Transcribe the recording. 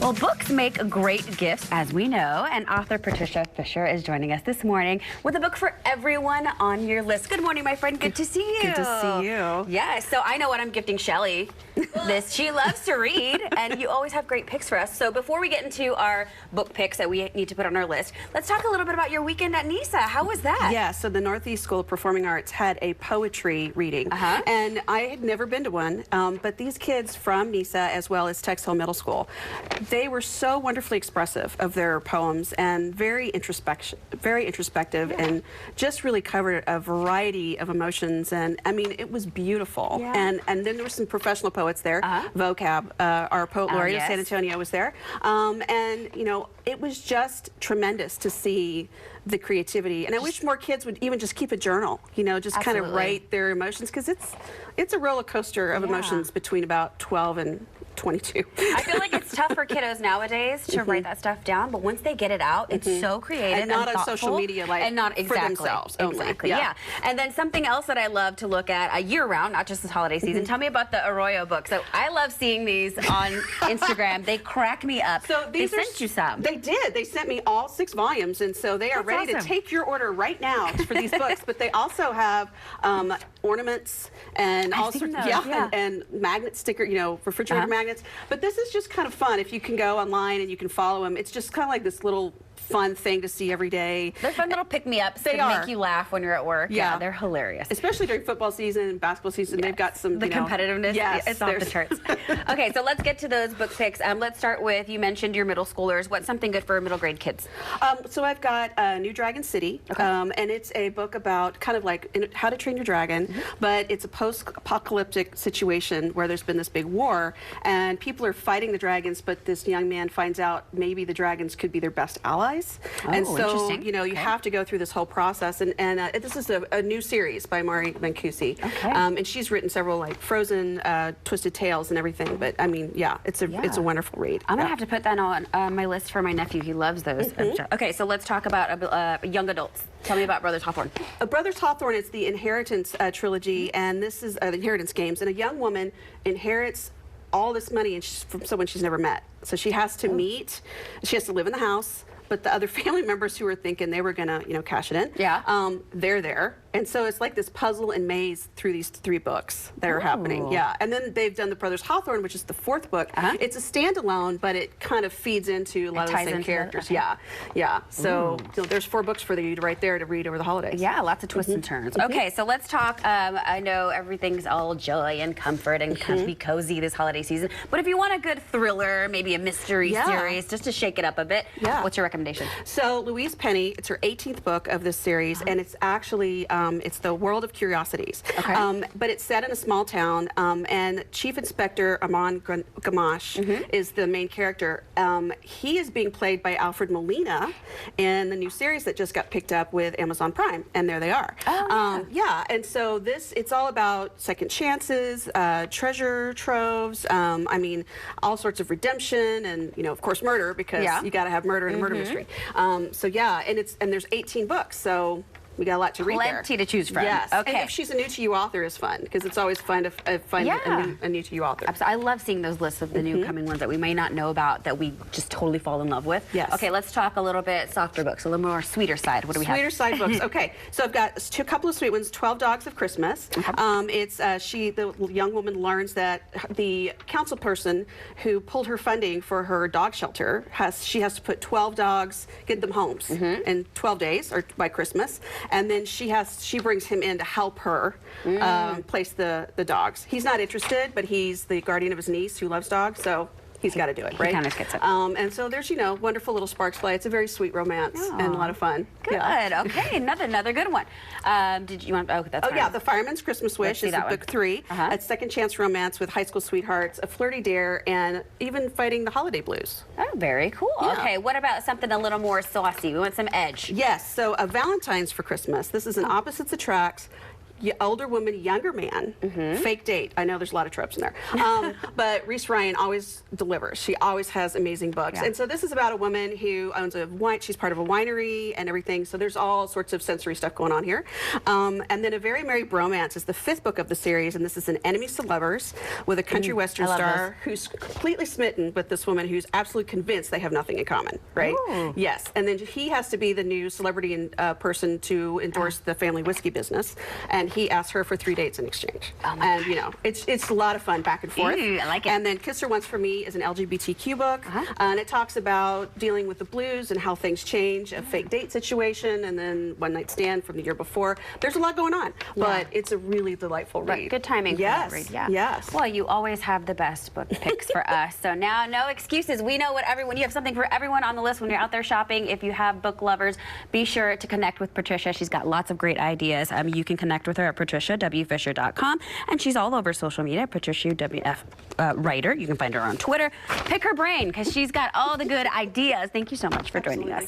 Well, books make great gifts, as we know, and author Patricia Fischer is joining us this morning with a book for everyone on your list. Good morning, my friend. Good to see you. Good to see you. Yes, so I know what I'm gifting Shelly. She loves to read, and you always have great picks for us. So before we get into our book picks that we need to put on our list, let's talk a little bit about your weekend at NISA. How was that? Yeah, so the Northeast School of Performing Arts had a poetry reading, and I had never been to one, but these kids from NISA, as well as Texas Hill Middle School, they were so wonderfully expressive of their poems and very introspective, and just really covered a variety of emotions. And I mean, it was beautiful. Yeah. And then there were some professional poets there. Vocab, our poet laureate of San Antonio, was there. And you know, it was just tremendous to see the creativity. And I wish more kids would even just keep a journal, you know, just kind of write their emotions, because it's a roller coaster of emotions between about 12 and 22. I feel like it's tough for kiddos nowadays to write that stuff down, but once they get it out, it's so creative and not on thoughtful, social media, like, and not for themselves only. Exactly, yeah. And then something else that I love to look at year-round, not just this holiday season. Tell me about the Arroyo book. So I love seeing these on Instagram. They crack me up. So they sent you some. They did. They sent me all 6 volumes, and so they are ready to take your order right now for these books. But they also have ornaments and all sorts of and magnet sticker, you know, refrigerator magnets. But this is just kind of fun if you can go online and you can follow them. It's just kind of like this little fun thing to see every day. They're fun little pick-me-ups to make you laugh when you're at work. Yeah, they're hilarious. Especially during football season and basketball season. They've got some, the competitiveness. Yes, it's off the charts. Okay, so let's get to those book picks. Let's start with, you mentioned your middle schoolers. What's something good for middle grade kids? So I've got New Dragon City, and it's a book about kind of like how to train your dragon, but it's a post-apocalyptic situation where there's been this big war, and people are fighting the dragons, but this young man finds out maybe the dragons could be their best allies. And so, you know, you have to go through this whole process. And this is a new series by Mari Mancusi. And she's written several, like, Frozen, Twisted Tales and everything. But, I mean, yeah, it's a wonderful read. I'm going to have to put that on my list for my nephew. He loves those. Okay, so let's talk about young adults. Tell me about Brothers Hawthorne. Brothers Hawthorne is the Inheritance trilogy, and this is the Inheritance games. And a young woman inherits all this money from someone she's never met. So she has to she has to live in the house, but the other family members who were thinking they were gonna, you know, cash it in, they're there. And so it's like this puzzle and maze through these 3 books that are happening. Yeah, and then they've done the Brothers Hawthorne, which is the 4th book. It's a standalone, but it kind of feeds into a lot of the same characters. So there's 4 books for you right there to read over the holidays. Yeah, lots of twists and turns. Okay, so let's talk. I know everything's all joy and comfort and be cozy this holiday season, but if you want a good thriller, maybe a mystery series, just to shake it up a bit, what's your recommendation? So Louise Penny, it's her 18th book of this series, and it's actually it's the World of Curiosities. But it's set in a small town, and Chief Inspector Amon Gamache is the main character. He is being played by Alfred Molina in the new series that just got picked up with Amazon Prime, and there they are. And so it's all about second chances, treasure troves, I mean, all sorts of redemption, and, you know, of course, murder, because you got to have murder in a murder mystery. So yeah, and there's 18 books, so we got a lot to read there. Plenty to choose from. Yes. Okay. And if she's a new to you author, is fun, because it's always fun to find a new to you author. Absolutely. I love seeing those lists of the new coming ones that we may not know about that we just totally fall in love with. Yes. Okay, let's talk a little bit softer books, a little more sweeter side. What do we have? Sweeter side books. Okay, so I've got a couple of sweet ones. 12 Dogs of Christmas. The young woman learns that the council person who pulled her funding for her dog shelter she has to put 12 dogs, get them homes in 12 days or by Christmas, and then she brings him in to help her place the dogs. He's not interested, but he's the guardian of his niece who loves dogs, so he's got to do it, right? He kind of gets it. And so there's, you know, wonderful little sparks fly. It's a very sweet romance and a lot of fun. Good. Okay, another good one. Did you want? Oh, that's yeah, The Fireman's Christmas Wish is book 3. A second chance romance with high school sweethearts, a flirty dare, and even fighting the holiday blues. Oh, very cool. Yeah. Okay, what about something a little more saucy? We want some edge. Yes. So a Valentine's for Christmas. This is an opposites attract. older woman, younger man, fake date. I know there's a lot of tropes in there. But Reese Ryan always delivers. She always has amazing books. And so this is about a woman who owns a wine. She's part of a winery and everything. So there's all sorts of sensory stuff going on here. And then A Very Merry Bromance is the 5th book of the series. And this is an enemies to lovers with a country western star who's completely smitten with this woman who's absolutely convinced they have nothing in common, right? Ooh. Yes. And then he has to be the new celebrity and person to endorse the family whiskey business. And he asks her for 3 dates in exchange. And, you know, it's a lot of fun back and forth. Ooh, I like it. And then Kiss Her Once for Me is an LGBTQ book. And it talks about dealing with the blues and how things change, a fake date situation, and then one night stand from the year before. There's a lot going on, but it's a really delightful read. Good timing for that read, Yes. Well, you always have the best book picks for us. So now, no excuses. We know what everyone, you have something for everyone on the list when you're out there shopping. If you have book lovers, be sure to connect with Patricia. She's got lots of great ideas. You can connect with her at patriciawfisher.com, and she's all over social media, Patricia WF writer. You can find her on Twitter. Pick her brain because she's got all the good ideas. Thank you so much for joining us.